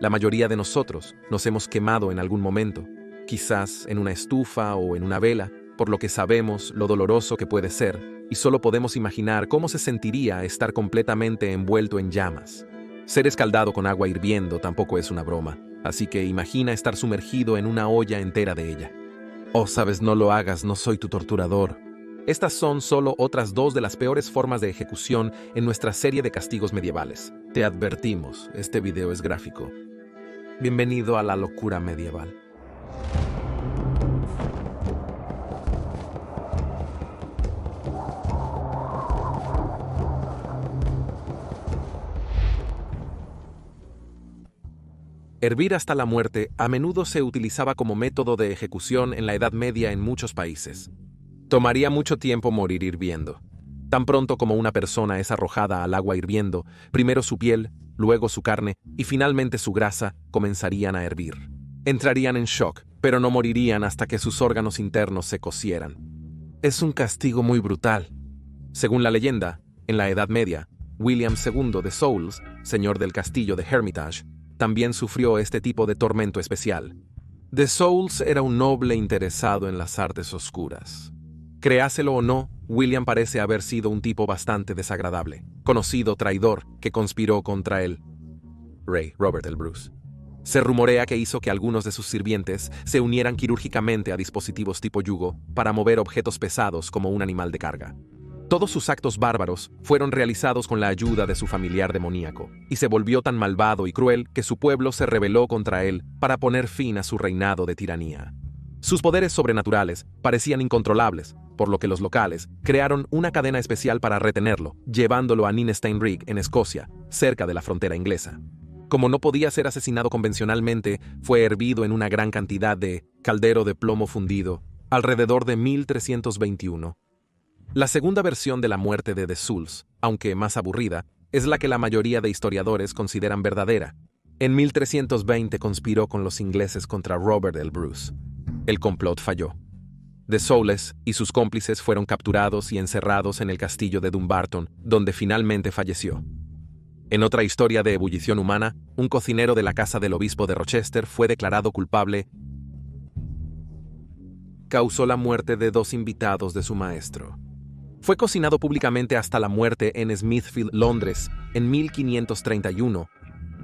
La mayoría de nosotros nos hemos quemado en algún momento, quizás en una estufa o en una vela, por lo que sabemos lo doloroso que puede ser, y solo podemos imaginar cómo se sentiría estar completamente envuelto en llamas. Ser escaldado con agua hirviendo tampoco es una broma, así que imagina estar sumergido en una olla entera de ella. Oh, sabes, no lo hagas, no soy tu torturador. Estas son solo otras dos de las peores formas de ejecución en nuestra serie de castigos medievales. Te advertimos, este video es gráfico. Bienvenido a la locura medieval. Hervir hasta la muerte a menudo se utilizaba como método de ejecución en la Edad Media en muchos países. Tomaría mucho tiempo morir hirviendo. Tan pronto como una persona es arrojada al agua hirviendo, primero su piel, luego su carne y finalmente su grasa comenzarían a hervir. Entrarían en shock, pero no morirían hasta que sus órganos internos se cocieran. Es un castigo muy brutal. Según la leyenda, en la Edad Media, William II de Soules, señor del castillo de Hermitage, también sufrió este tipo de tormento especial. De Soules era un noble interesado en las artes oscuras. Créaselo o no, William parece haber sido un tipo bastante desagradable, conocido traidor que conspiró contra el rey Robert el Bruce. Se rumorea que hizo que algunos de sus sirvientes se unieran quirúrgicamente a dispositivos tipo yugo para mover objetos pesados como un animal de carga. Todos sus actos bárbaros fueron realizados con la ayuda de su familiar demoníaco, y se volvió tan malvado y cruel que su pueblo se rebeló contra él para poner fin a su reinado de tiranía. Sus poderes sobrenaturales parecían incontrolables, por lo que los locales crearon una cadena especial para retenerlo, llevándolo a Ninestein-Rig en Escocia, cerca de la frontera inglesa. Como no podía ser asesinado convencionalmente, fue hervido en una gran cantidad de caldero de plomo fundido, alrededor de 1321. La segunda versión de la muerte de Soules, aunque más aburrida, es la que la mayoría de historiadores consideran verdadera. En 1320 conspiró con los ingleses contra Robert el Bruce. El complot falló. De Soules y sus cómplices fueron capturados y encerrados en el castillo de Dumbarton, donde finalmente falleció. En otra historia de ebullición humana, un cocinero de la casa del obispo de Rochester fue declarado culpable. Causó la muerte de 2 invitados de su maestro. Fue cocinado públicamente hasta la muerte en Smithfield, Londres, en 1531.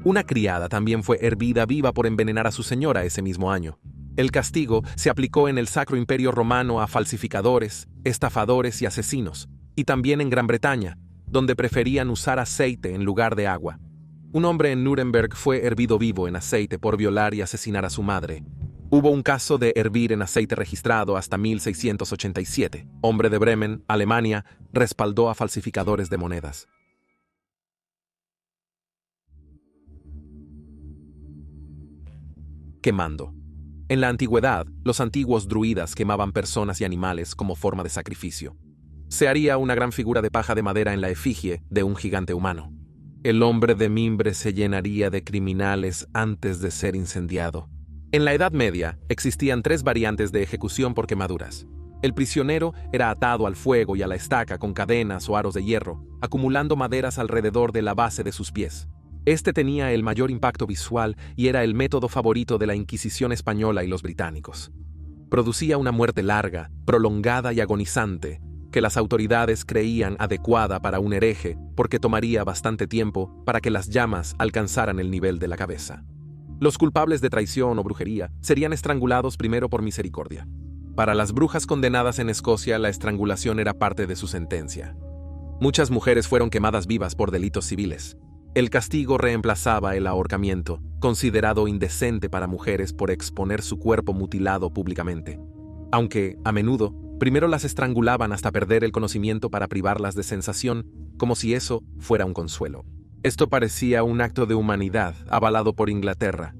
Una criada también fue hervida viva por envenenar a su señora ese mismo año. El castigo se aplicó en el Sacro Imperio Romano a falsificadores, estafadores y asesinos, y también en Gran Bretaña, donde preferían usar aceite en lugar de agua. Un hombre en Nuremberg fue hervido vivo en aceite por violar y asesinar a su madre. Hubo un caso de hervir en aceite registrado hasta 1687. Hombre de Bremen, Alemania, respaldó a falsificadores de monedas. Quemando. En la antigüedad, los antiguos druidas quemaban personas y animales como forma de sacrificio. Se haría una gran figura de paja de madera en la efigie de un gigante humano. El hombre de mimbre se llenaría de criminales antes de ser incendiado. En la Edad Media existían 3 variantes de ejecución por quemaduras. El prisionero era atado al fuego y a la estaca con cadenas o aros de hierro, acumulando maderas alrededor de la base de sus pies. Este tenía el mayor impacto visual y era el método favorito de la Inquisición española y los británicos. Producía una muerte larga, prolongada y agonizante, que las autoridades creían adecuada para un hereje porque tomaría bastante tiempo para que las llamas alcanzaran el nivel de la cabeza. Los culpables de traición o brujería serían estrangulados primero por misericordia. Para las brujas condenadas en Escocia, la estrangulación era parte de su sentencia. Muchas mujeres fueron quemadas vivas por delitos civiles. El castigo reemplazaba el ahorcamiento, considerado indecente para mujeres por exponer su cuerpo mutilado públicamente. Aunque, a menudo, primero las estrangulaban hasta perder el conocimiento para privarlas de sensación, como si eso fuera un consuelo. Esto parecía un acto de humanidad avalado por Inglaterra.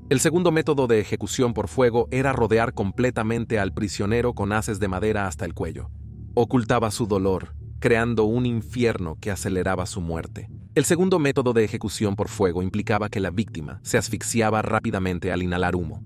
El segundo método de ejecución por fuego era rodear completamente al prisionero con haces de madera hasta el cuello. Ocultaba su dolor, creando un infierno que aceleraba su muerte. El segundo método de ejecución por fuego implicaba que la víctima se asfixiaba rápidamente al inhalar humo.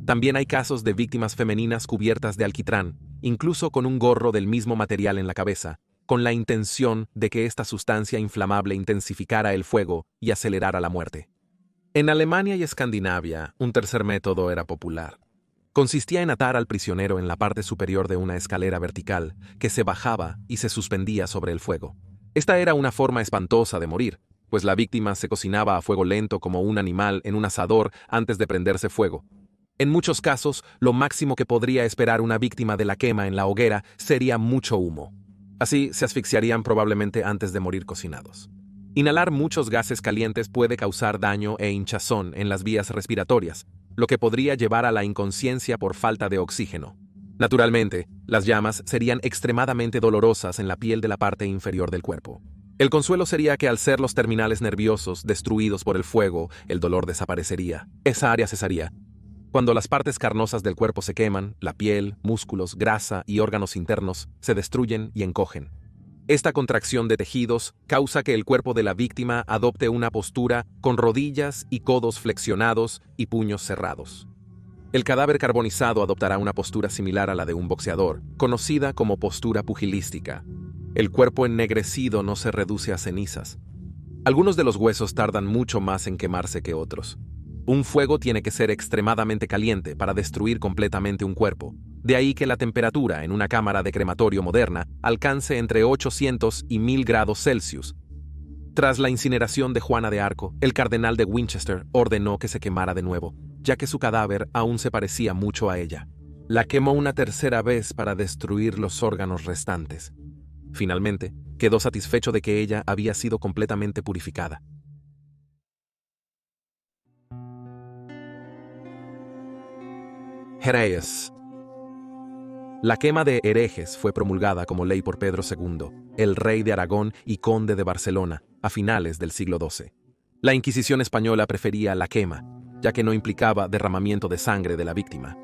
También hay casos de víctimas femeninas cubiertas de alquitrán, incluso con un gorro del mismo material en la cabeza, con la intención de que esta sustancia inflamable intensificara el fuego y acelerara la muerte. En Alemania y Escandinavia, un tercer método era popular. Consistía en atar al prisionero en la parte superior de una escalera vertical que se bajaba y se suspendía sobre el fuego. Esta era una forma espantosa de morir, pues la víctima se cocinaba a fuego lento como un animal en un asador antes de prenderse fuego. En muchos casos, lo máximo que podría esperar una víctima de la quema en la hoguera sería mucho humo. Así se asfixiarían probablemente antes de morir cocinados. Inhalar muchos gases calientes puede causar daño e hinchazón en las vías respiratorias, lo que podría llevar a la inconsciencia por falta de oxígeno. Naturalmente, las llamas serían extremadamente dolorosas en la piel de la parte inferior del cuerpo. El consuelo sería que al ser los terminales nerviosos destruidos por el fuego, el dolor desaparecería. Esa área cesaría. Cuando las partes carnosas del cuerpo se queman, la piel, músculos, grasa y órganos internos se destruyen y encogen. Esta contracción de tejidos causa que el cuerpo de la víctima adopte una postura con rodillas y codos flexionados y puños cerrados. El cadáver carbonizado adoptará una postura similar a la de un boxeador, conocida como postura pugilística. El cuerpo ennegrecido no se reduce a cenizas. Algunos de los huesos tardan mucho más en quemarse que otros. Un fuego tiene que ser extremadamente caliente para destruir completamente un cuerpo. De ahí que la temperatura en una cámara de crematorio moderna alcance entre 800 y 1000 grados Celsius. Tras la incineración de Juana de Arco, el cardenal de Winchester ordenó que se quemara de nuevo, ya que su cadáver aún se parecía mucho a ella. La quemó una tercera vez para destruir los órganos restantes. Finalmente, quedó satisfecho de que ella había sido completamente purificada. Herejes. La quema de herejes fue promulgada como ley por Pedro II, el rey de Aragón y conde de Barcelona, a finales del siglo XII. La Inquisición española prefería la quema, ya que no implicaba derramamiento de sangre de la víctima.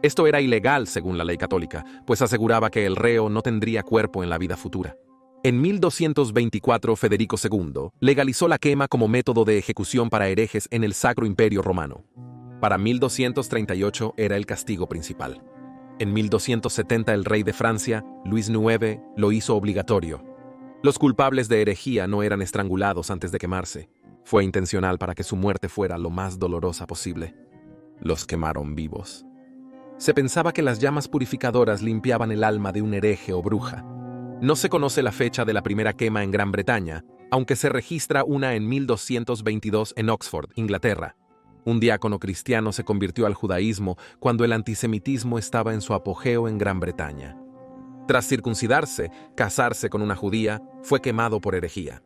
Esto era ilegal según la ley católica, pues aseguraba que el reo no tendría cuerpo en la vida futura. En 1224, Federico II legalizó la quema como método de ejecución para herejes en el Sacro Imperio Romano. Para 1238 era el castigo principal. En 1270 el rey de Francia, Luis IX, lo hizo obligatorio. Los culpables de herejía no eran estrangulados antes de quemarse. Fue intencional para que su muerte fuera lo más dolorosa posible. Los quemaron vivos. Se pensaba que las llamas purificadoras limpiaban el alma de un hereje o bruja. No se conoce la fecha de la primera quema en Gran Bretaña, aunque se registra una en 1222 en Oxford, Inglaterra. Un diácono cristiano se convirtió al judaísmo cuando el antisemitismo estaba en su apogeo en Gran Bretaña. Tras circuncidarse, casarse con una judía, fue quemado por herejía.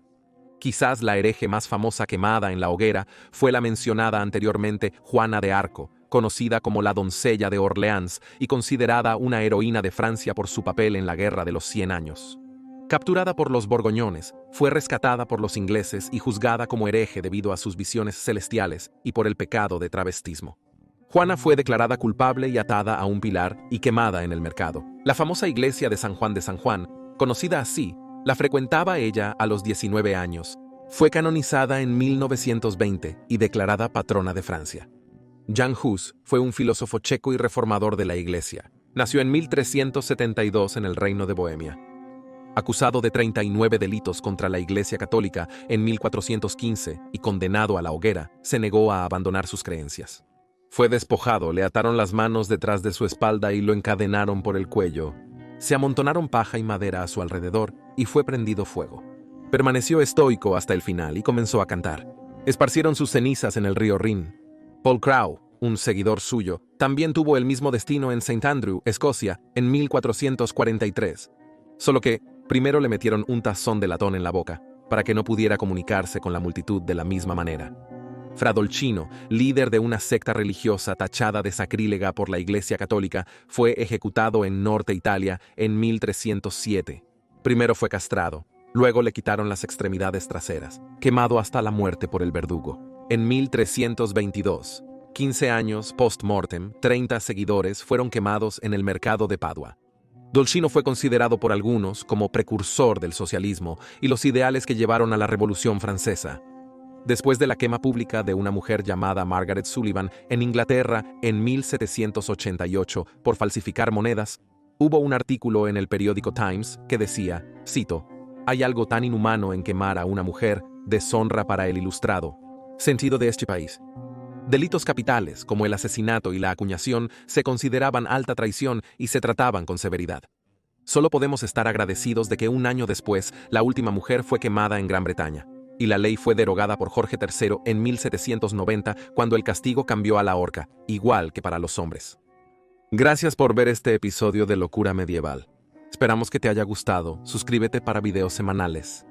Quizás la hereje más famosa quemada en la hoguera fue la mencionada anteriormente Juana de Arco, conocida como la doncella de Orleans y considerada una heroína de Francia por su papel en la Guerra de los 100 años. Capturada por los borgoñones, fue rescatada por los ingleses y juzgada como hereje debido a sus visiones celestiales y por el pecado de travestismo. Juana fue declarada culpable y atada a un pilar y quemada en el mercado. La famosa iglesia de San Juan, conocida así, la frecuentaba ella a los 19 años. Fue canonizada en 1920 y declarada patrona de Francia. Jan Hus fue un filósofo checo y reformador de la iglesia. Nació en 1372 en el Reino de Bohemia. Acusado de 39 delitos contra la Iglesia Católica en 1415 y condenado a la hoguera, se negó a abandonar sus creencias. Fue despojado, le ataron las manos detrás de su espalda y lo encadenaron por el cuello. Se amontonaron paja y madera a su alrededor y fue prendido fuego. Permaneció estoico hasta el final y comenzó a cantar. Esparcieron sus cenizas en el río Rin. Paul Crowe, un seguidor suyo, también tuvo el mismo destino en St. Andrew, Escocia, en 1443. Solo que primero le metieron un tazón de latón en la boca, para que no pudiera comunicarse con la multitud de la misma manera. Fradolchino, líder de una secta religiosa tachada de sacrílega por la Iglesia Católica, fue ejecutado en Norte Italia en 1307. Primero fue castrado, luego le quitaron las extremidades traseras, quemado hasta la muerte por el verdugo. En 1322, 15 años post-mortem, 30 seguidores fueron quemados en el mercado de Padua. Dolcino fue considerado por algunos como precursor del socialismo y los ideales que llevaron a la Revolución Francesa. Después de la quema pública de una mujer llamada Margaret Sullivan en Inglaterra en 1788 por falsificar monedas, hubo un artículo en el periódico Times que decía, cito, «Hay algo tan inhumano en quemar a una mujer, deshonra para el ilustrado». Sentido de este país. Delitos capitales, como el asesinato y la acuñación, se consideraban alta traición y se trataban con severidad. Solo podemos estar agradecidos de que un año después, la última mujer fue quemada en Gran Bretaña, y la ley fue derogada por Jorge III en 1790, cuando el castigo cambió a la horca, igual que para los hombres. Gracias por ver este episodio de Locura Medieval. Esperamos que te haya gustado. Suscríbete para videos semanales.